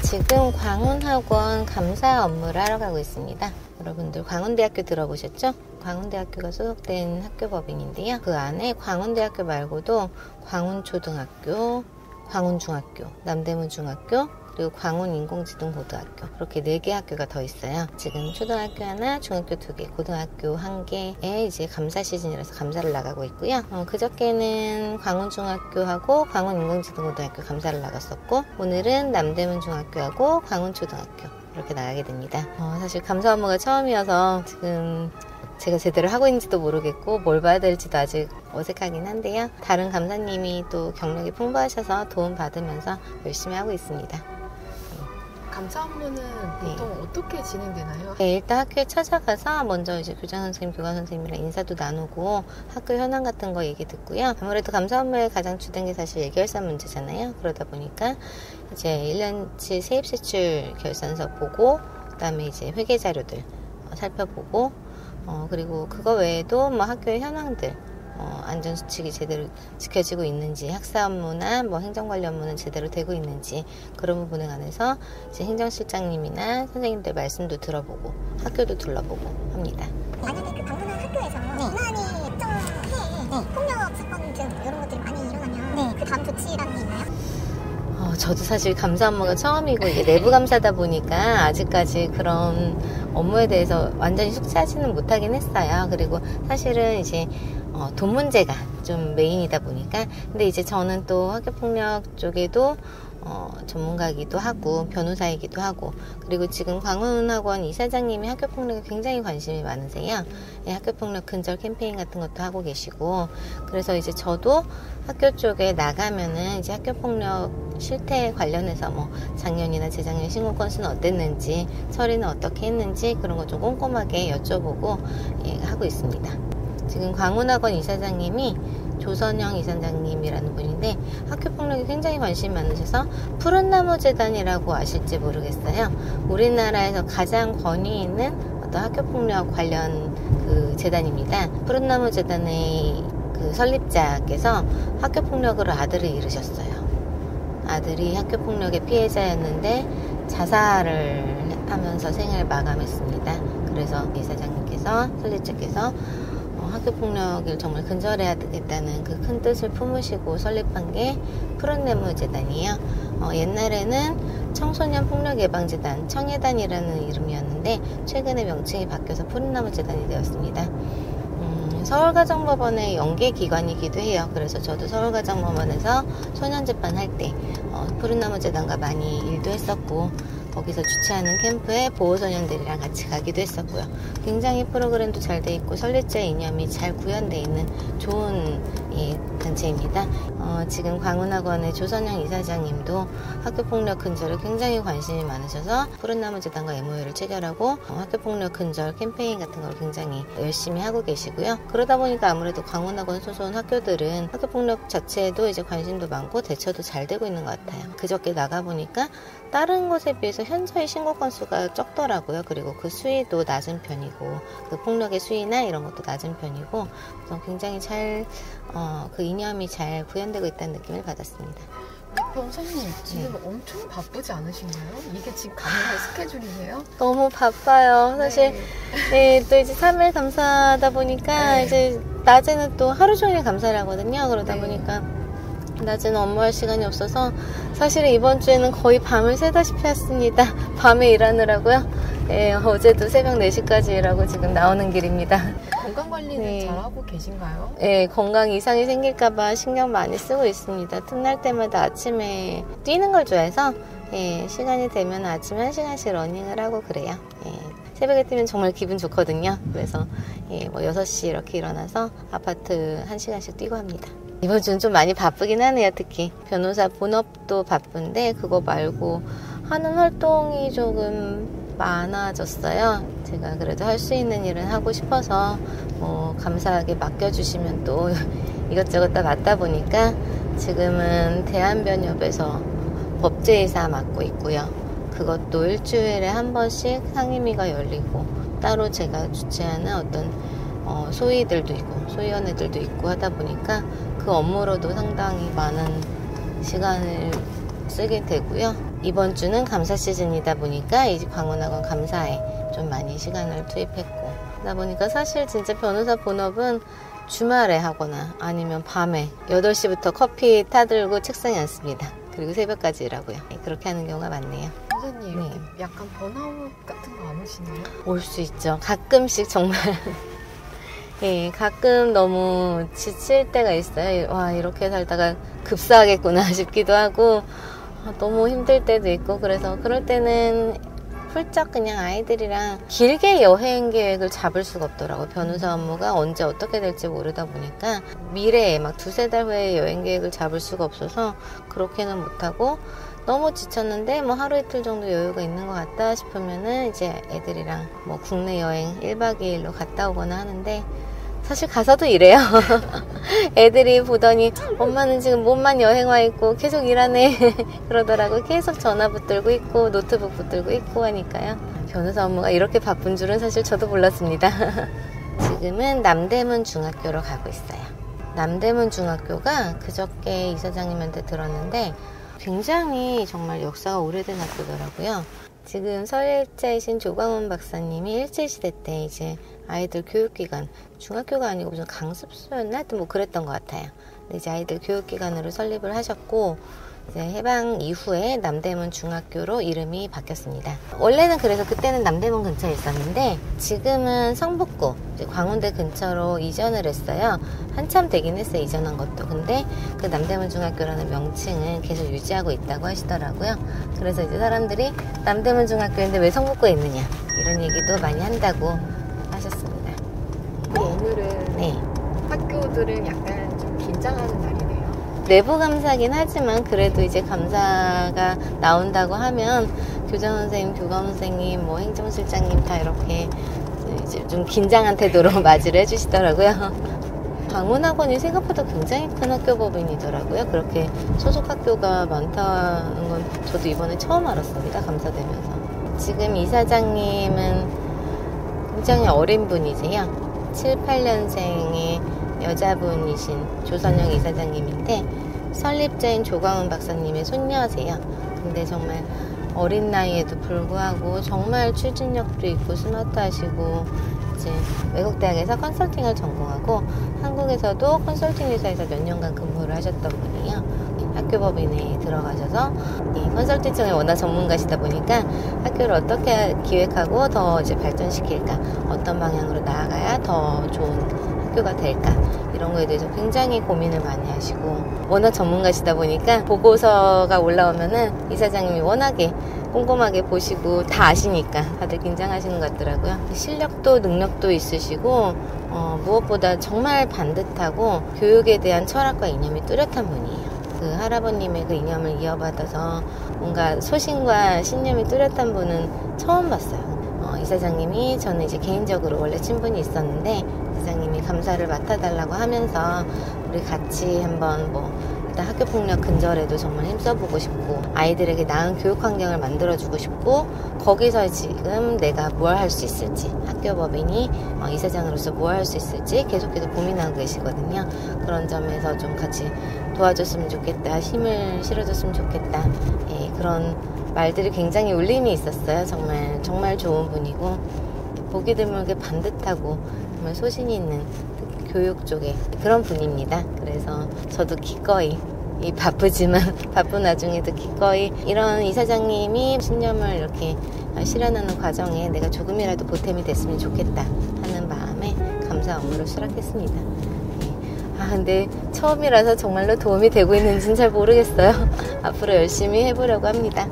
지금 광운학원 감사 업무를 하러 가고 있습니다. 여러분들 광운대학교 들어보셨죠? 광운대학교가 소속된 학교법인인데요. 그 안에 광운대학교 말고도 광운초등학교, 광운중학교, 남대문중학교, 그리고 광운인공지능고등학교, 그렇게 4개 학교가 더 있어요. 지금 초등학교 하나, 중학교 2개, 고등학교 1개에 이제 감사 시즌이라서 감사를 나가고 있고요. 그저께는 광운중학교하고 광운인공지능고등학교 감사를 나갔었고, 오늘은 남대문중학교하고 광운초등학교 이렇게 나가게 됩니다. 사실 감사 업무가 처음이어서 지금 제가 제대로 하고 있는지도 모르겠고 뭘 봐야 될지도 아직 어색하긴 한데요. 다른 감사님이 또 경력이 풍부하셔서 도움 받으면서 열심히 하고 있습니다. 감사 업무는 보통 어떻게 진행되나요? 네, 일단 학교에 찾아가서 먼저 이제 교장 선생님, 교감 선생님이랑 인사도 나누고 학교 현황 같은 거 얘기 듣고요. 아무래도 감사 업무의 가장 주된 게 사실 예결산 문제잖아요. 그러다 보니까 이제 1년치 세입세출 결산서 보고, 그다음에 이제 회계 자료들 살펴보고, 그리고 그거 외에도 뭐 학교의 현황들, 안전수칙이 제대로 지켜지고 있는지, 학사 업무나 뭐 행정관리 업무는 제대로 되고 있는지, 그런 부분에 관해서 이제 행정실장님이나 선생님들 말씀도 들어보고 학교도 둘러보고 합니다. 만약에 그 방문한 학교에서 유난히 특정해에 폭력 사건 등 이런 것들이 많이 일어나면 그 다음 조치라는 게 있나요? 저도 사실 감사 업무가 처음이고 이게 내부 감사다 보니까 아직까지 그런 업무에 대해서 완전히 숙지하지는 못하긴 했어요. 그리고 사실은 이제 돈 문제가 좀 메인이다 보니까, 근데 이제 저는 또 학교폭력 쪽에도 전문가이기도 하고 변호사이기도 하고, 그리고 지금 광운학원 이사장님이 학교폭력에 굉장히 관심이 많으세요. 학교폭력 근절 캠페인 같은 것도 하고 계시고, 그래서 이제 저도 학교 쪽에 나가면은 이제 학교폭력 실태 관련해서 뭐 작년이나 재작년 신고 건수는 어땠는지, 처리는 어떻게 했는지 그런 거 좀 꼼꼼하게 여쭤보고 하고 있습니다. 지금 광운학원 이사장님이 조선영 이사장님이라는 분인데 학교폭력에 굉장히 관심이 많으셔서 푸른나무재단이라고 아실지 모르겠어요. 우리나라에서 가장 권위 있는 어떤 학교폭력 관련 그 재단입니다. 푸른나무재단의 그 설립자께서 학교폭력으로 아들을 잃으셨어요. 아들이 학교폭력의 피해자였는데 자살을 하면서 생을 마감했습니다. 그래서 이사장님께서, 설립자께서 학교폭력을 정말 근절해야 되겠다는 그 큰 뜻을 품으시고 설립한 게 푸른나무재단이에요. 옛날에는 청소년 폭력 예방재단, 청예단이라는 이름이었는데 최근에 명칭이 바뀌어서 푸른나무재단이 되었습니다. 서울가정법원의 연계기관이기도 해요. 그래서 저도 서울가정법원에서 소년재판 할 때 푸른나무재단과 많이 일도 했었고, 거기서 주최하는 캠프에 보호소년들이랑 같이 가기도 했었고요. 굉장히 프로그램도 잘 돼 있고 설립자 이념이 잘 구현돼 있는 좋은 단체입니다. 지금 광운학원의 조선영 이사장님도 학교폭력 근절에 굉장히 관심이 많으셔서 푸른나무재단과 MOU를 체결하고 학교폭력 근절 캠페인 같은 걸 굉장히 열심히 하고 계시고요. 그러다 보니까 아무래도 광운학원 소속 학교들은 학교폭력 자체에도 이제 관심도 많고 대처도 잘 되고 있는 것 같아요. 그저께 나가보니까 다른 곳에 비해서 현저히 신고 건수가 적더라고요. 그리고 그 수위도 낮은 편이고, 그 폭력의 수위나 이런 것도 낮은 편이고, 그래서 굉장히 잘, 그 이념이 잘 구현되고 있다는 느낌을 받았습니다. 변호사님, 지금 엄청 바쁘지 않으신가요? 이게 지금 가능한 스케줄이세요? 너무 바빠요. 사실, 또 이제 3일 감사하다 보니까, 이제 낮에는 또 하루 종일 감사를 하거든요. 그러다 보니까, 낮에는 업무할 시간이 없어서 사실은 이번 주에는 거의 밤을 새다시피 했습니다. 밤에 일하느라고요. 어제도 새벽 4시까지 일하고 지금 나오는 길입니다. 건강관리는 잘하고 계신가요? 건강 이상이 생길까봐 신경 많이 쓰고 있습니다. 틈날 때마다 아침에 뛰는 걸 좋아해서 시간이 되면 아침에 1시간씩 러닝을 하고 그래요. 새벽에 뛰면 정말 기분 좋거든요. 그래서 뭐 6시 이렇게 일어나서 아파트 1시간씩 뛰고 합니다. 이번 주는 좀 많이 바쁘긴 하네요. 특히 변호사 본업도 바쁜데 그거 말고 하는 활동이 조금 많아졌어요. 제가 그래도 할 수 있는 일은 하고 싶어서 뭐 감사하게 맡겨주시면 또 이것저것 다 맡다 보니까 지금은 대한변협에서 법제이사 맡고 있고요. 그것도 일주일에 한 번씩 상임위가 열리고, 따로 제가 주최하는 어떤 소위들도 있고 소위원회들도 있고 하다 보니까 그 업무로도 상당히 많은 시간을 쓰게 되고요. 이번 주는 감사 시즌이다 보니까 이 광운학원 감사에 좀 많이 시간을 투입했고, 그러다 보니까 사실 진짜 변호사 본업은 주말에 하거나 아니면 밤에 8시부터 커피 타들고 책상에 앉습니다. 그리고 새벽까지 일하고요. 그렇게 하는 경우가 많네요. 선생님, 네. 약간 번아웃 같은 거 안 오시나요? 올 수 있죠. 가끔씩 정말 예, 가끔 너무 지칠 때가 있어요. 와, 이렇게 살다가 급사하겠구나 싶기도 하고 너무 힘들 때도 있고, 그래서 그럴 때는 훌쩍 그냥 아이들이랑 길게 여행 계획을 잡을 수가 없더라고요. 변호사 업무가 언제 어떻게 될지 모르다 보니까 미래에 막 2-3달 후에 여행 계획을 잡을 수가 없어서 그렇게는 못하고, 너무 지쳤는데 뭐 하루 이틀 정도 여유가 있는 것 같다 싶으면은 이제 애들이랑 뭐 국내 여행 1박 2일로 갔다 오거나 하는데, 사실 가서도 이래요. 애들이 보더니 엄마는 지금 몸만 여행 와 있고 계속 일하네 그러더라고요. 계속 전화 붙들고 있고 노트북 붙들고 있고 하니까요. 변호사 업무가 이렇게 바쁜 줄은 사실 저도 몰랐습니다. 지금은 남대문 중학교로 가고 있어요. 남대문 중학교가 그저께 이사장님한테 들었는데 굉장히 정말 역사가 오래된 학교더라고요. 지금 서일자이신 조광훈 박사님이 일제시대 때 이제 아이들 교육기관, 중학교가 아니고 무슨 강습소였나? 하여튼 뭐 그랬던 것 같아요. 근데 이제 아이들 교육기관으로 설립을 하셨고, 이제 해방 이후에 남대문 중학교로 이름이 바뀌었습니다. 원래는 그래서 그때는 남대문 근처에 있었는데 지금은 성북구 이제 광운대 근처로 이전을 했어요. 한참 되긴 했어요, 이전한 것도. 근데 그 남대문 중학교라는 명칭은 계속 유지하고 있다고 하시더라고요. 그래서 이제 사람들이 남대문 중학교인데 왜 성북구에 있느냐 이런 얘기도 많이 한다고 하셨습니다. 오늘은 네. 학교들은 약간 좀 긴장하는 날이네요. 내부 감사긴 하지만 그래도 이제 감사가 나온다고 하면 교장 선생님, 교감 선생님, 뭐 행정실장님 다 이렇게 이제 좀 긴장한 태도로 맞이를 해주시더라고요. 광운학원이 생각보다 굉장히 큰 학교법인이더라고요. 그렇게 소속 학교가 많다는 건 저도 이번에 처음 알았습니다. 감사되면서. 지금 이사장님은 굉장히 어린 분이세요. 7, 8년생의 여자분이신 조선영 이사장님인데 설립자인 조광훈 박사님의 손녀세요. 근데 정말 어린 나이에도 불구하고 정말 추진력도 있고 스마트하시고, 이제 외국 대학에서 컨설팅을 전공하고 한국에서도 컨설팅 회사에서 몇 년간 근무를 하셨던 분이에요. 학교법인에 들어가셔서 이 컨설팅청에 워낙 전문가시다 보니까 학교를 어떻게 기획하고 더 이제 발전시킬까, 어떤 방향으로 나아가야 더 좋은 학교가 될까, 이런 거에 대해서 굉장히 고민을 많이 하시고, 워낙 전문가시다 보니까 보고서가 올라오면은 이사장님이 워낙에 꼼꼼하게 보시고 다 아시니까 다들 긴장하시는 것 같더라고요. 실력도 능력도 있으시고 무엇보다 정말 반듯하고 교육에 대한 철학과 이념이 뚜렷한 분이에요. 그 할아버님의 그 이념을 이어받아서 뭔가 소신과 신념이 뚜렷한 분은 처음 봤어요. 이사장님이 저는 이제 개인적으로 원래 친분이 있었는데 이사장님이 감사를 맡아달라고 하면서 우리 같이 한번 뭐 일단 학교폭력 근절에도 정말 힘써보고 싶고, 아이들에게 나은 교육 환경을 만들어주고 싶고, 거기서 지금 내가 뭘 할 수 있을지, 학교법인이 이사장으로서 뭘 할 수 있을지 계속해서 고민하고 계시거든요. 그런 점에서 좀 같이 도와줬으면 좋겠다, 힘을 실어줬으면 좋겠다, 예, 그런 말들이 굉장히 울림이 있었어요. 정말 좋은 분이고, 보기 드물게 반듯하고 정말 소신이 있는 교육 쪽에 그런 분입니다. 그래서 저도 기꺼이, 이 바쁘지만 바쁜 와중에도 기꺼이 이런 이사장님이 신념을 이렇게 실현하는 과정에 내가 조금이라도 보탬이 됐으면 좋겠다 하는 마음에 감사 업무를 수락했습니다. 근데 처음이라서 정말로 도움이 되고 있는지는 잘 모르겠어요. 앞으로 열심히 해보려고 합니다.